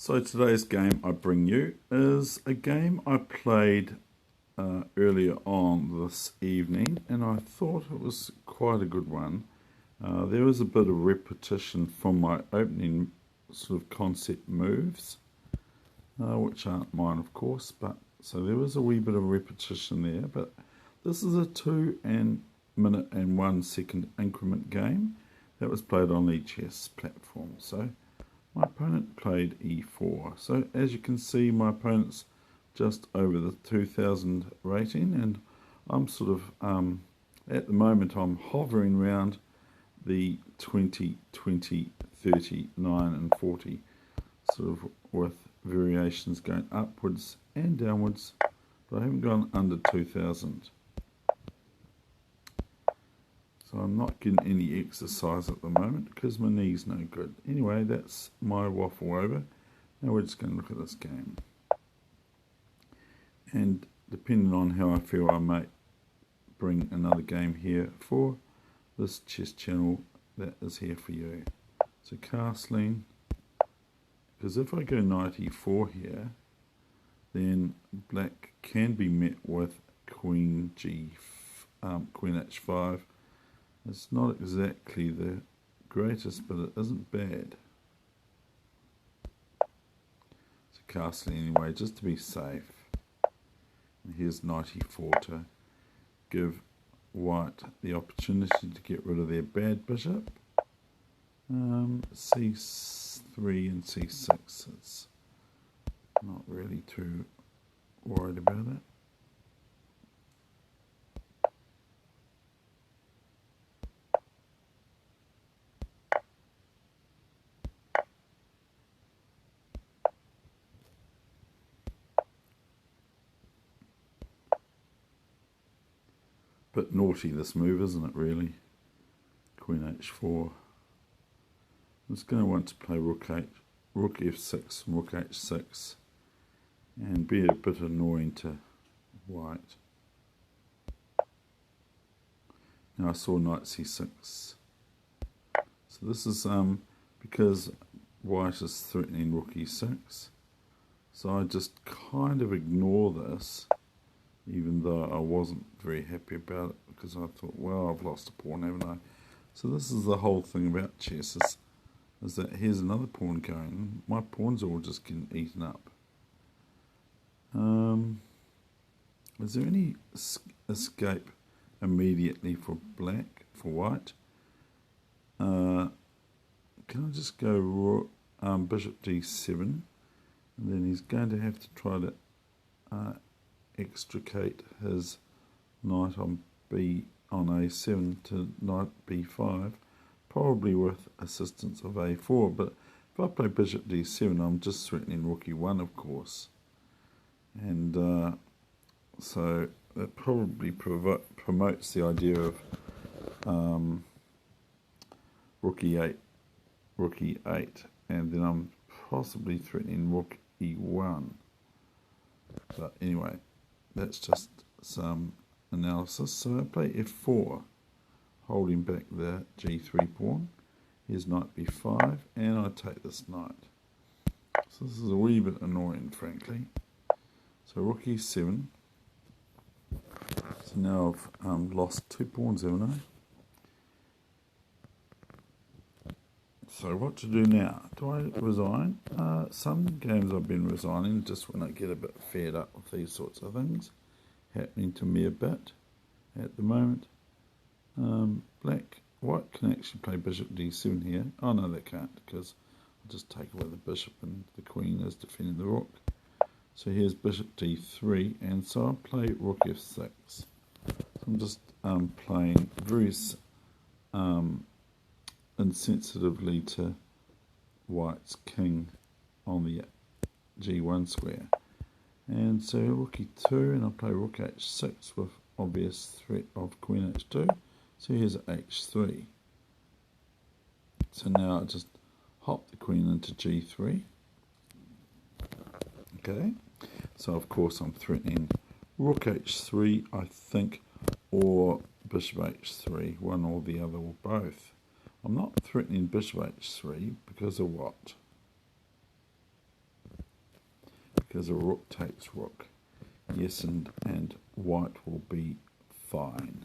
So today's game I bring you is a game I played earlier on this evening, and I thought it was quite a good one. There was a bit of repetition from my opening sort of concept moves, which aren't mine of course, but so there was a wee bit of repetition there, but this is a 2-minute and 1 second increment game that was played on Lichess platform. So my opponent played e4. So as you can see, my opponent's just over the 2000 rating, and I'm sort of, at the moment, I'm hovering around the 20, 20, 39 and 40, sort of with variations going upwards and downwards, but I haven't gone under 2000. So I'm not getting any exercise at the moment because my knee's no good. Anyway, that's my waffle over. Now we're just going to look at this game. And depending on how I feel, I might bring another game here for this chess channel that is here for you. So castling, because if I go knight e4 here, then black can be met with queen h5. It's not exactly the greatest, but it isn't bad. So castling anyway, just to be safe. And here's knight e4 to give white the opportunity to get rid of their bad bishop. c3 and c6, it's not really too worried about it. Bit naughty this move, isn't it really? Queen h4. I'm just going to want to play rook f6, rook h6, and be a bit annoying to white. Now I saw knight c6. So this is because white is threatening rook e6. So I just kind of ignore this, even though I wasn't very happy about it, because I thought, well, I've lost a pawn, haven't I? So this is the whole thing about chess, is that here's another pawn going. My pawns are all just getting eaten up. Is there any escape immediately for black, for white? Can I just go bishop d7, and then he's going to have to try to extricate his knight on a7 to knight b5, probably with assistance of a4. But if I play bishop d7, I'm just threatening rook e1, of course, and so that probably promotes the idea of rook e8, and then I'm possibly threatening rook e1. But anyway, that's just some analysis. So I play f4, holding back the g3 pawn. Here's knight b5, and I take this knight. So this is a wee bit annoying, frankly. So rook e7. So now I've lost 2 pawns, haven't I? So what to do now? Do I resign? Some games I've been resigning just when I get a bit fed up with these sorts of things happening to me a bit at the moment. White can actually play bishop d7 here. Oh no, they can't, because I'll just take away the bishop and the queen is defending the rook. So here's bishop d3, and so I'll play rook f6. So I'm just playing very insensitively to white's king on the g1 square. And so rook e2, and I'll play rook h6 with obvious threat of queen h2. So here's h3. So now I just hop the queen into g3. Okay, so of course I'm threatening rook h3, I think, or bishop h3, one or the other or both. I'm not threatening bishop h3 because of what? because a rook takes rook. Yes, and white will be fine.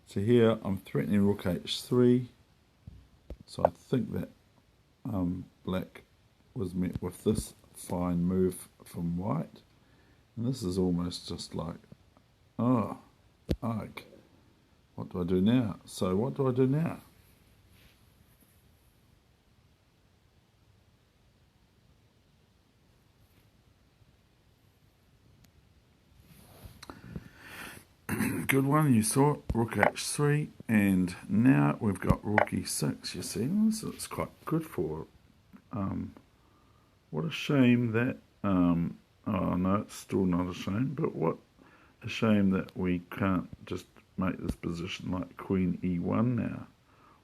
So here I'm threatening rook h3. So I think that black was met with this fine move from white. And this is almost just like, oh, ugh. What do I do now? So what do I do now? Good one, you saw it, rook h3, and now we've got rook e6, you see. This is quite good for what a shame that, oh no, it's still not a shame, but what a shame that we can't just make this position like queen e1 now,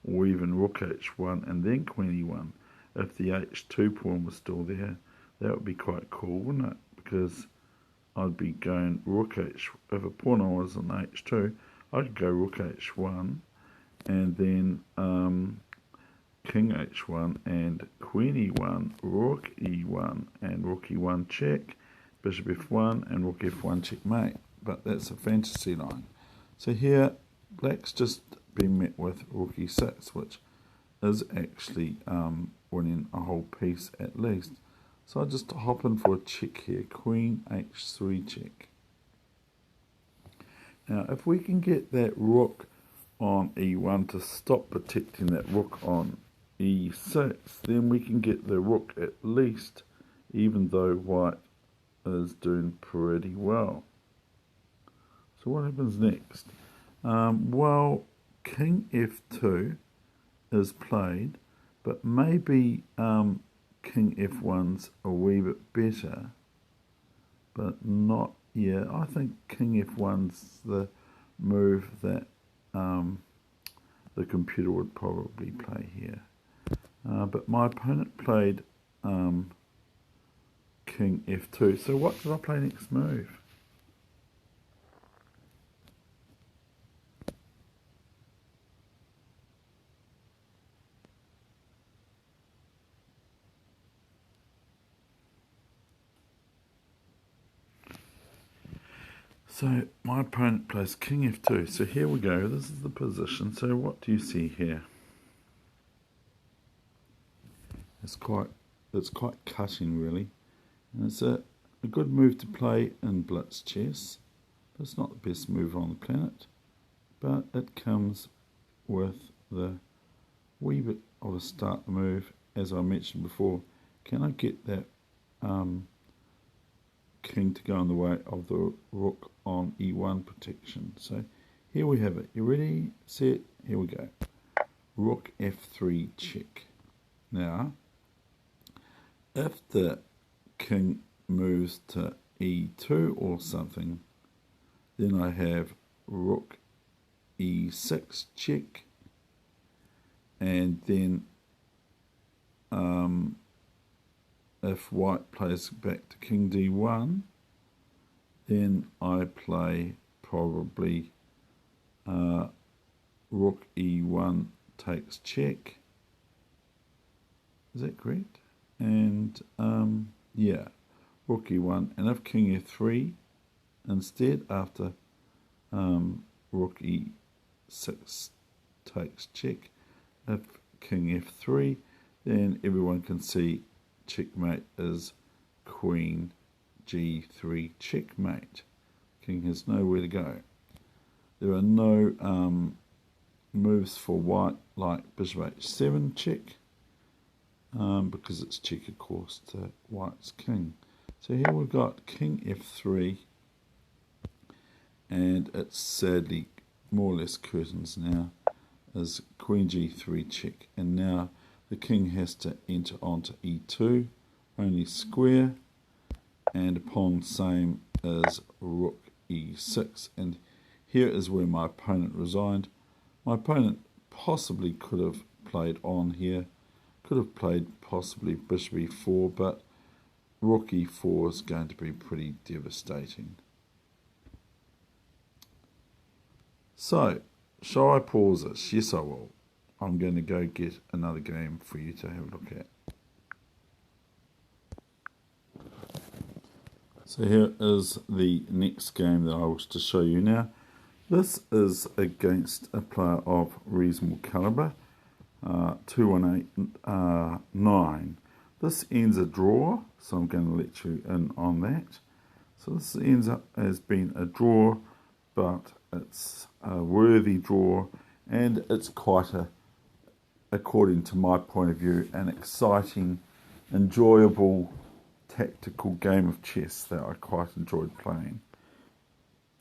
or even rook h1 and then queen e1. If the h2 pawn was still there, that would be quite cool, wouldn't it? Because I'd be going rook h, if a pawn was on h2, I could go rook h1 and then king h1 and queen e1, rook e1 and rook e1 check, bishop f1 and rook f1 checkmate. But that's a fantasy line. So here, black's just been met with rook e6, which is actually winning a whole piece at least. So I just hop in for a check here, queen h3 check. Now, if we can get that rook on e1 to stop protecting that rook on e6, then we can get the rook at least, even though white is doing pretty well. So what happens next? Well, king f2 is played, but maybe king f1's a wee bit better, but not, yeah, I think king f1's the move that the computer would probably play here. But my opponent played king f2, so what did I play next move? So my opponent plays king f2. So here we go. This is the position. So what do you see here? It's quite cutting really, and it's a good move to play in blitz chess. It's not the best move on the planet, but it comes with the wee bit of a start move. As I mentioned before, can I get that king to go in the way of the rook on e1 protection? So here we have it. You ready, set, here we go. Rook f3 check. Now, if the king moves to e2 or something, then I have rook e6 check, and then if white plays back to king d1, then I play probably rook e1 takes check. Is that correct? And yeah, rook e1, and if king f3 instead, after rook e6 takes check, if king f3, then everyone can see checkmate is queen g3 checkmate. King has nowhere to go. There are no moves for white like bishop h7 check, because it's check, of course, to white's king. So here we've got king f3, and it's sadly more or less curtains now, as queen g3 check, and now the king has to enter onto e2, only square, and upon same as rook e6, and here is where my opponent resigned. My opponent possibly could have played on here, could have played possibly bishop e4, but rook e4 is going to be pretty devastating. So, shall I pause this? Yes, I will. I'm going to go get another game for you to have a look at. So here is the next game that I wish to show you now. This is against a player of reasonable calibre, 2-1-8-9. This ends a draw, so I'm going to let you in on that. So this ends up as being a draw, but it's a worthy draw, and it's quite according to my point of view, an exciting, enjoyable, tactical game of chess that I quite enjoyed playing.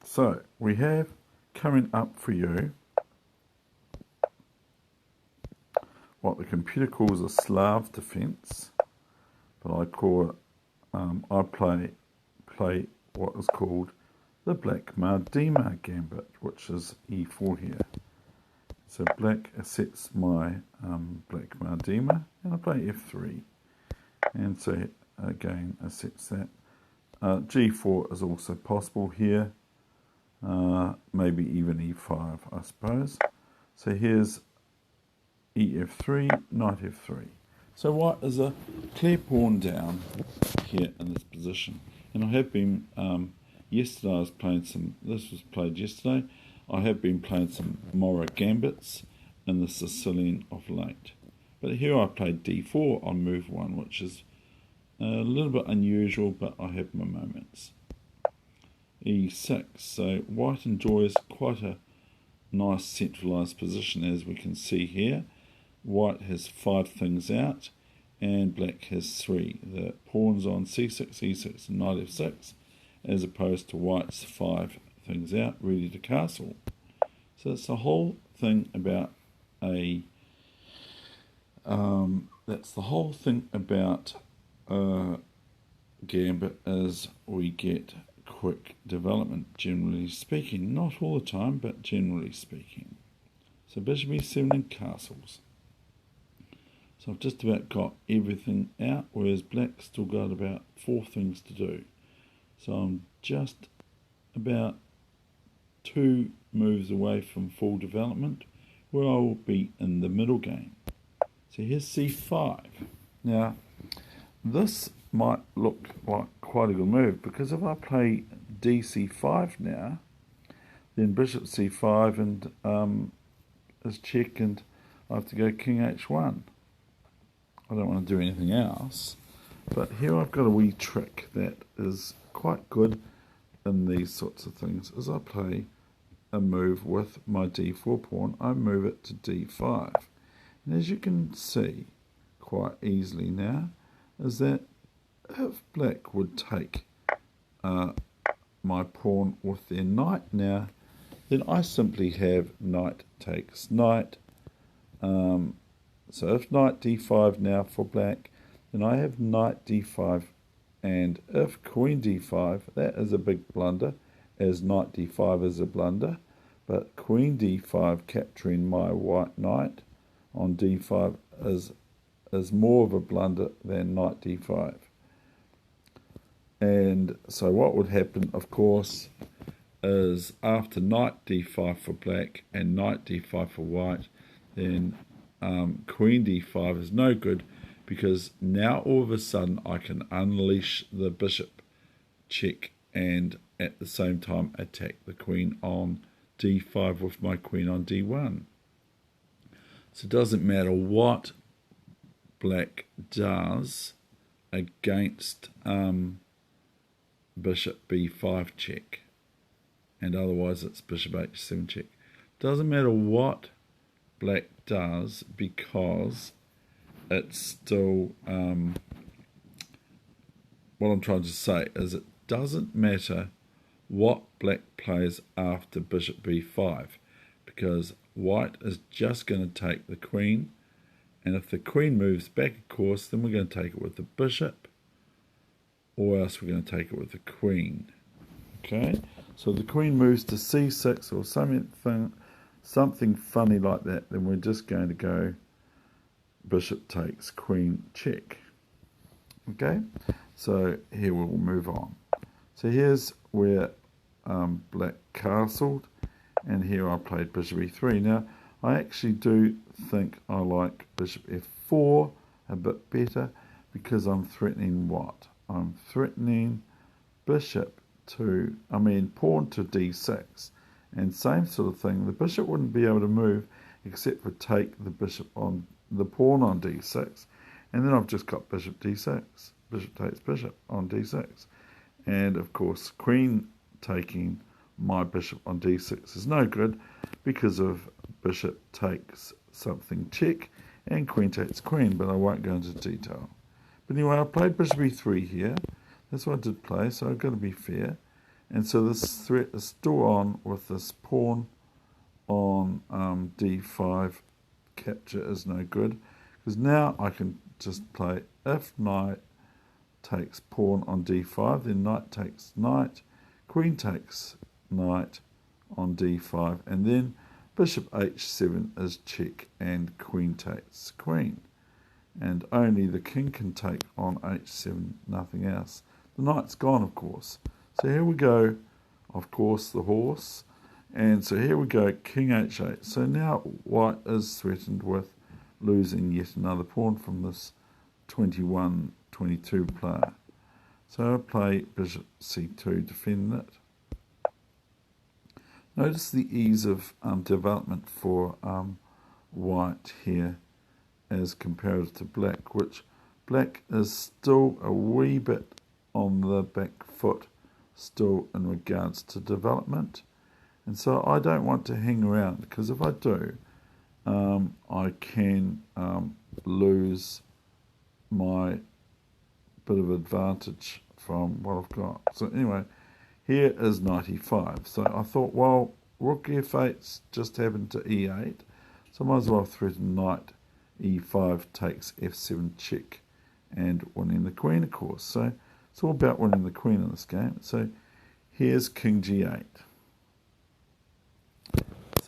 So we have coming up for you what the computer calls a Slav defense, but I call it, I play what is called the Black Mardima gambit, which is e4 here. So black sets my Black Mardima, and I play f3, and so again sets that. g4 is also possible here, maybe even e5, I suppose. So here's ef3, knight f3. So white is a clear pawn down here in this position. And I have been, yesterday I was playing some, this was played yesterday, I have been playing some Mora gambits in the Sicilian of late. But here I played d4 on move 1, which is a little bit unusual, but I have my moments. e6, so white enjoys quite a nice centralised position, as we can see here. White has 5 things out, and black has 3. The pawns on c6, e6, and knight f6, as opposed to white's 5 things out, ready to castle. So it's the whole thing about gambit, is we get quick development, generally speaking. Not all the time, but generally speaking. So bishop e7 and castles. So I've just about got everything out, whereas black's still got about 4 things to do. So I'm just about 2 moves away from full development, where I will be in the middle game. So here's c5. Now, this might look like quite a good move, because if I play dc5 now, then bishop c5 and is check, and I have to go king h1. I don't want to do anything else, but here I've got a wee trick that is quite good in these sorts of things. As I play a move with my d4 pawn, I move it to d5. And as you can see quite easily now, is that if black would take my pawn with their knight now, then I simply have knight takes knight. So if knight d5 now for black, then I have knight d5, and if queen d5, that is a big blunder, as knight d5 is a blunder, but queen d5 capturing my white knight on d5 is more of a blunder than knight d5. And so what would happen, of course, is after knight d5 for black and knight d5 for white, then queen d5 is no good, because now all of a sudden I can unleash the bishop check and at the same time attack the queen on d5 with my queen on d1. So it doesn't matter what black does against bishop b5 check, and otherwise it's bishop h7 check. Doesn't matter what black does, because it's still, what I'm trying to say is it doesn't matter what black plays after bishop b5, because white is just going to take the queen, and if the queen moves back, of course, then we're going to take it with the bishop, or else we're going to take it with the queen. Okay, so the queen moves to c6 or something funny like that, then we're just going to go bishop takes queen check. Okay, so here we'll move on. So here's where black castled, and here I played bishop e3. Now I actually do think I like bishop f4 a bit better, because I'm threatening what? I'm threatening pawn to d6. And same sort of thing, the bishop wouldn't be able to move except for take the pawn on d6. And then I've just got bishop d6. Bishop takes bishop on d6. And of course, queen taking my bishop on d6 is no good because of bishop takes something check and queen takes queen, but I won't go into detail. But anyway, I played bishop e3 here. That's what I did play, so I've got to be fair. And so this threat is still on with this pawn on d5. Capture is no good, because now I can just play if knight takes pawn on d5, then knight takes knight, queen takes knight on d5, and then bishop h7 is check and queen takes queen. And only the king can take on h7, nothing else. The knight's gone, of course. So here we go, of course, the horse. And so here we go, king h8. So now white is threatened with losing yet another pawn from this 21-22 player. So I play bishop c2, defend it. Notice the ease of development for white here as compared to black, which black is still a wee bit on the back foot still in regards to development. And so I don't want to hang around, because if I do, I can lose my bit of advantage from what I've got. So anyway, here is knight e5. So I thought, well, rook f8's just happened to e8, so I might as well threaten knight e5 takes f7 check and winning the queen, of course. So it's all about winning the queen in this game. So here's king g8.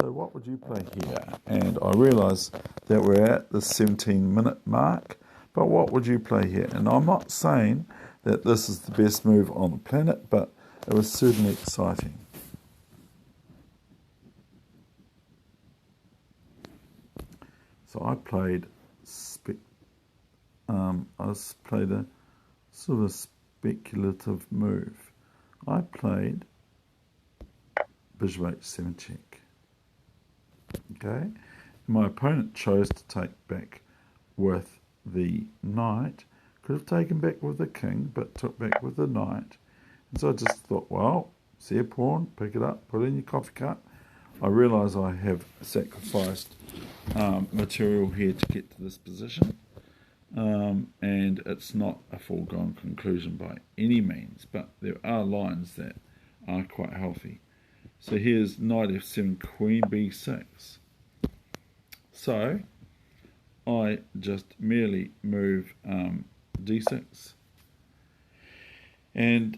So what would you play here? And I realise that we're at the 17-minute mark, but what would you play here? And I'm not saying that this is the best move on the planet, but it was certainly exciting. So I played a sort of a speculative move. I played bishop h7 check. Okay, my opponent chose to take back with the knight. Could have taken back with the king, but took back with the knight. And so I just thought, well, see a pawn, pick it up, put it in your coffee cup. I realise I have sacrificed material here to get to this position. And it's not a foregone conclusion by any means, but there are lines that are quite healthy. So here's knight f7, queen b6. So I just merely move d6. And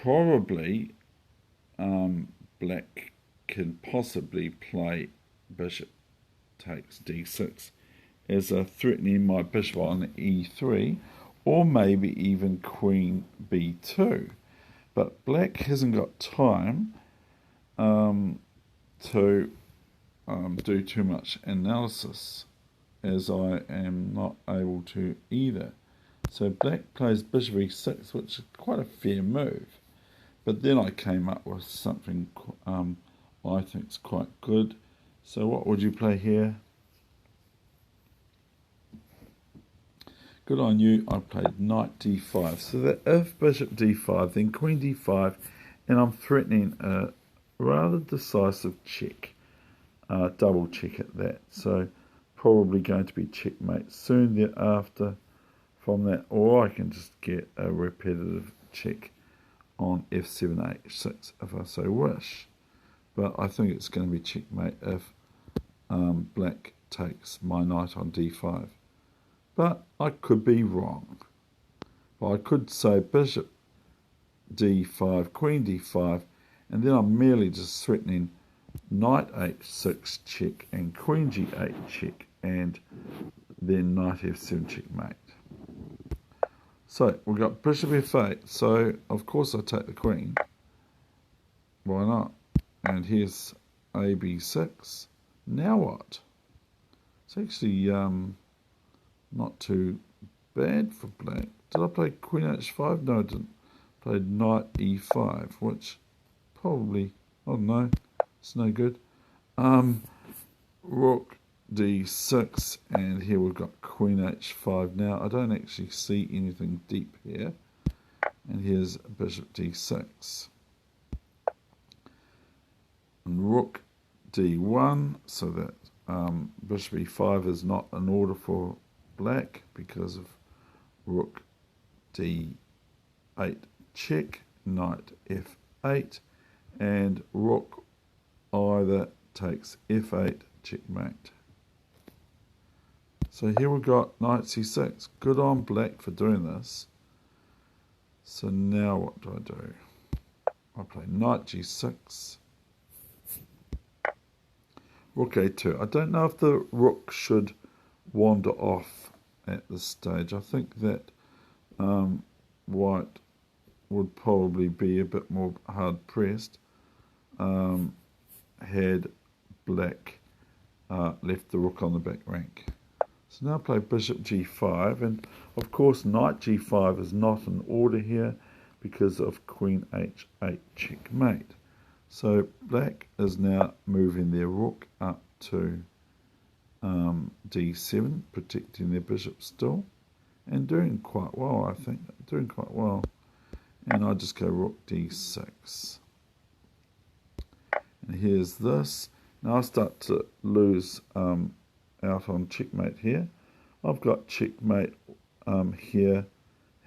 probably black can possibly play bishop takes d6 as a threatening my bishop on e3, or maybe even queen b2. But black hasn't got time to do too much analysis, as I am not able to either. So black plays bishop e6, which is quite a fair move. But then I came up with something I think is quite good. So what would you play here? Good on you, I played knight d5. So that if bishop d5, then queen d5, and I'm threatening a rather decisive check, double check at that. So probably going to be checkmate soon thereafter from that, or I can just get a repetitive check on f7 h6 if I so wish. But I think it's going to be checkmate if black takes my knight on d5. But I could be wrong. Well, I could say bishop d5, queen d5, and then I'm merely just threatening knight h6 check and queen g8 check, and then knight f7 checkmate. So we've got bishop f8, so of course I take the queen. Why not? And here's a b6. Now what? It's actually not too bad for black. Did I play queen h5? No, I didn't. played knight e5, which probably, I don't know, it's no good. Rook d6, and here we've got queen h5. Now, I don't actually see anything deep here. And here's bishop d6. And rook d1, so that bishop e5 is not in order for black because of rook d8 check, knight f8, and rook either takes f8 checkmate. So here we've got knight c6. Good on black for doing this. So now what do I do? I play knight g6. Rook a2. I don't know if the rook should wander off at this stage. I think that white would probably be a bit more hard pressed had black left the rook on the back rank. So now I play bishop g5, and of course knight g5 is not in order here because of queen h8 checkmate. So black is now moving their rook up to d7, protecting their bishop still, and doing quite well, I think. Doing quite well. And I just go rook d6. And here's this. Now I start to lose out on checkmate here. I've got checkmate here.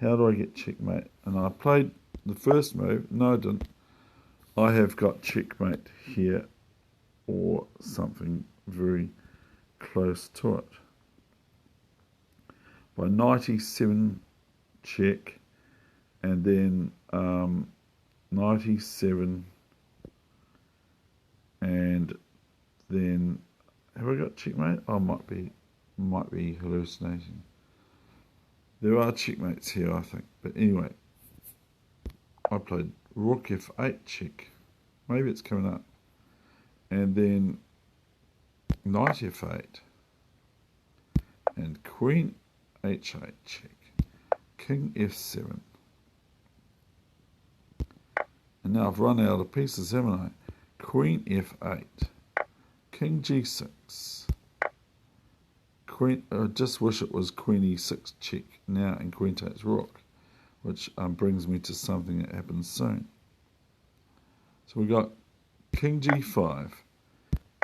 How do I get checkmate? And I played the first move. No, I didn't. I have got checkmate here or something very close to it. By knight e7 check, and then knight e7, and then have I got checkmate? I might be hallucinating. There are checkmates here, I think. But anyway, I played rook f8 check. Maybe it's coming up. And then knight f8 and queen h8 check. King f7. And now I've run out of pieces, haven't I? Queen f8. King g6. Queen. I just wish it was queen e6 check now and queen takes rook, which brings me to something that happens soon. So we got king g5,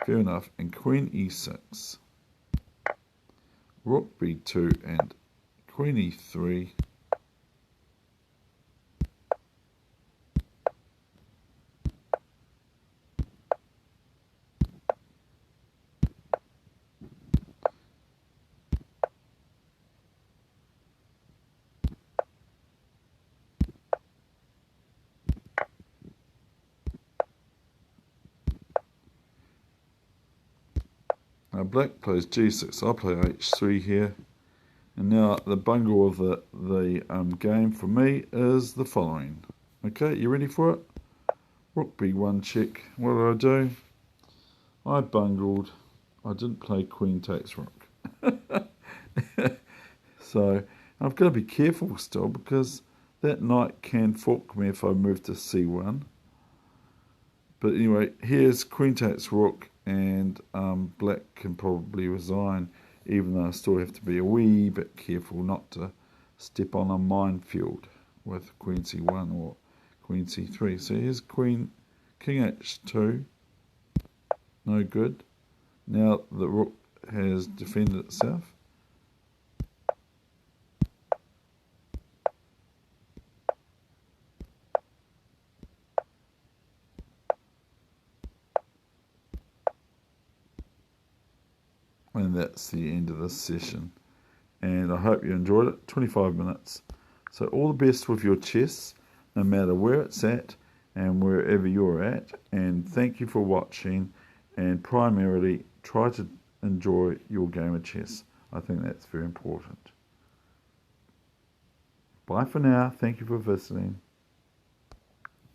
fair enough, and queen e6, rook b2, and queen e3. Now black plays g6, I play h3 here, and now the bungle of the game for me is the following. Okay, you ready for it? Rook b1 check. What did I do? I bungled. I didn't play queen takes rook. So I've got to be careful still because that knight can fork me if I move to c1. But anyway, here's queen takes rook, and black can probably resign, even though I still have to be a wee bit careful not to step on a minefield with queen c1 or queen c3. So here's king h2, no good. Now the rook has defended itself. And that's the end of this session. And I hope you enjoyed it. 25 minutes. So all the best with your chess, no matter where it's at and wherever you're at. And thank you for watching. And primarily, try to enjoy your game of chess. I think that's very important. Bye for now. Thank you for visiting.